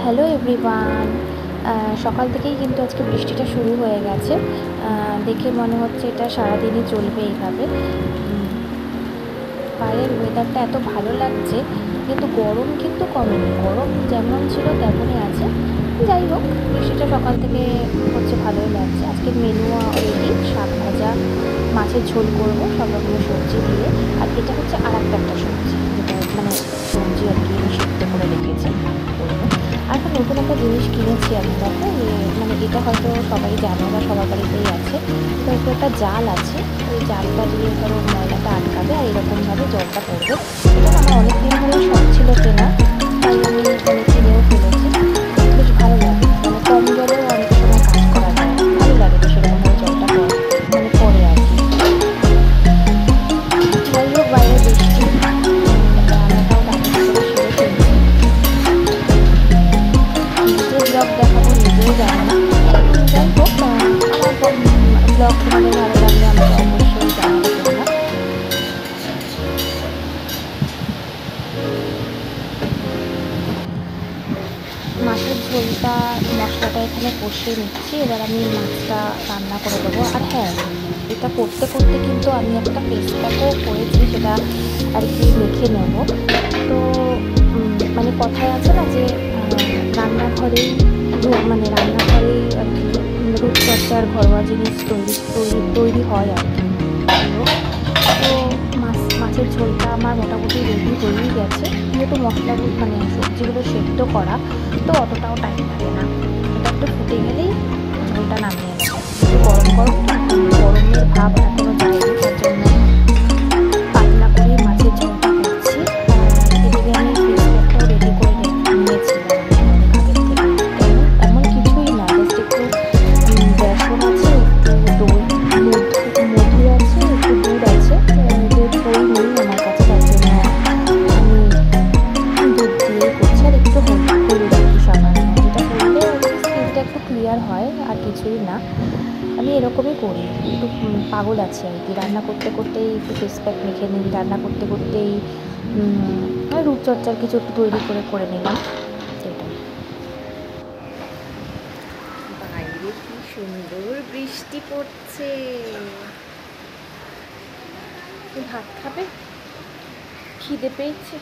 Hello everyone. সকাল থেকেই কিন্তু আজকে বৃষ্টিটা শুরু হয়ে গেছে। দেখে মনে হচ্ছে এটা সারাদিনই চলবে এইভাবে। বাইরের ওয়েদারটা এত ভালো লাগছে, কিন্তু গরম কিন্তু কমেনি, গরম যেমন ছিল তেমনই আছে। যাই হোক, বৃষ্টিটা সকাল থেকে হচ্ছে, ভালোই লাগছে। আজকের মেনু রেডি, শাক ভাজা, মাছের ঝোল করবো সব রকমের সবজি দিয়ে। আর এটা হচ্ছে আর একটা সবজি, যেটা মানে সবজি আর কি আমি সিদ্ধ করে রেখেছি করবো। আর একটা নতুন একটা জিনিস কিনেছি আমি, দেখো মানে এটা হয়তো সবাই জানে বা সবার বাড়িতেই আছে। তো একটু একটা জাল আছে, ওই জালটা দিয়ে ধরো ময়লাটা আটকাবে আর এরকমভাবে জলটা পড়বে। এটা আমার অনেক দিন ধরেই শখ ছিল কেনা, তাই আমি মানে কিনেও ফেলেছি। বেশ ভালো লাগে, মানে কম জলেও অনেক সময় কাজ করা যায়, ভালো লাগে তো সেরকমভাবে জলটা মানে পড়ে আর কি। যাই হোক, বাইরে বৃষ্টি, রান্নাটাও তাড়াতাড়ি করে সেরে ফেলছি। নিজে ব্লগ দেখাবো নিজেও জানি না। যাই হোক, আমার ব্লগ তোমাদের ভালো লাগলে আমাকে অবশ্যই জানাবে তোমরা। মাছের ঝোলটা, মশলাটা এখানে কষিয়ে নিচ্ছি। এবার আমি মাছটা রান্না করে দেবো। আর হ্যাঁ, এটা করতে করতে কিন্তু আমি একটা ফেস প্যাকও করেছি, সেটা আর কি মেখে নেব। তো মানে কথায় আছে না যে রান্নাঘরেই মানে রান্নাঘরেই আর কি রূপচর্চার ঘরোয়া জিনিস তৈরি হয় আর কি। তো মাছের ঝোলটা আমার মোটামুটি রেডি হয়েই গেছে, যেহেতু মশলাগুলো মানে সবজিগুলো সেদ্ধ করা, তো অতটাও টাইম লাগে না। এটা একটু ফুটে গেলেই ঝোলটা নামিয়ে নেবে। গরম গরম তো, গরমের ভাব এখনও যায়নি, তার জন্য পাতলা করে মাছের ঝোলটা করছি। এদিকে আমি ফিশ প্যাকটাও রেডি করে নিয়েছিলাম অনেক আগের থেকে। এমন কিছুই না, জাস্ট একটু বেসন আছে, একটু দই, মধু আছে, একটু দুধ আছে। যে দই নেই আমার কাছে, তার জন্য আমি দুধ দিয়েই করছি। আর একটু হলুদ আর কি সামান্য, যেটা করলে স্কিনটা একটু ক্লিয়ার হয়, আর কিছুই না। আমি এরকমই করি, একটু পাগল আছে আর কি। রান্না করতে করতেই একটু ফেস প্যাক মেখে নিই, রান্না করতে করতেই রূপচর্চার কিছু একটু তৈরি করে নিলাম, এটাই। বাইরে কি সুন্দর বৃষ্টি পড়ছে। ভাত খাবে? খিদে পেয়েছে?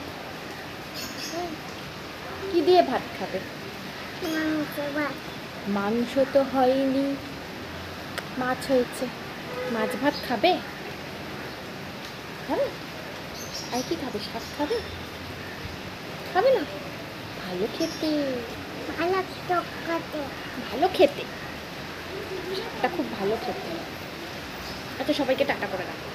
কি দিয়ে ভাত খাবে? মাংস তো হয়নি, মাছ হয়েছে। মাছ ভাত খাবে? খাবে? আর কি খাবে? শাক খাবে? খাবে না? ভালো খেতে, ভালো খেতে, শাকটা খুব ভালো খেতে। আচ্ছা, সবাইকে টাটা করে রাখো।